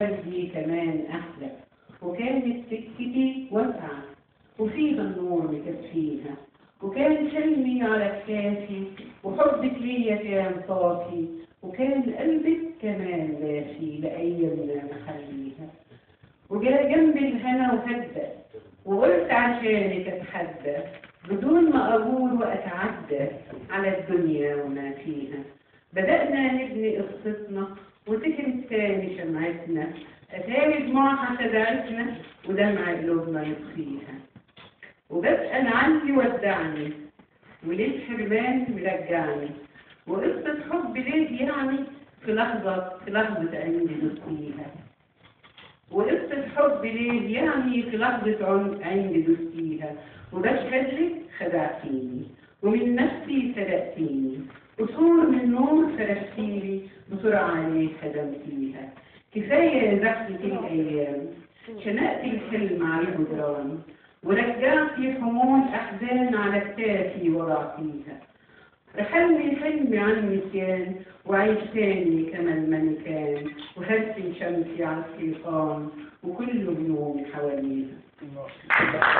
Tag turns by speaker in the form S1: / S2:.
S1: قلبي كمان أحلى، وكانت سكتي واسعة وفيها النور مكفيها، وكان حلمي على كتافي وحبك ليا كان صافي، وكان قلبك كمان دافي لأيامنا محليها، وجا جنبي الهنا وهدى وقلت عشانك أتحدى بدون ما أقول وأتعدى على الدنيا وما فيها. بدأنا نبني قصتنا وتكن تاني شمعتنا، أتاري دموعها خدعتنا ودمع قلوبنا يطفيها، وبسأل عني ودعني وليه الحرمان مرجعني، وقصة حب ليه يعني في لحظة عندي دستيها، وقصة حب ليه يعني في لحظة عندي دستيها، وبشهد لك خدعتيني ومن نفسي سرقتيني، قصور من نور فرشتيلي بسرعة عليه خدمتيها، كفاية زحمة الأيام شنقت الحلم على الجدران، ورجعتي حمول أحزان على كتافي وضعتيها، رحلني حلمي عن النسيان وعيش تاني كما الملكان، وهزي شمسي على السيطان وكل يوم حواليها.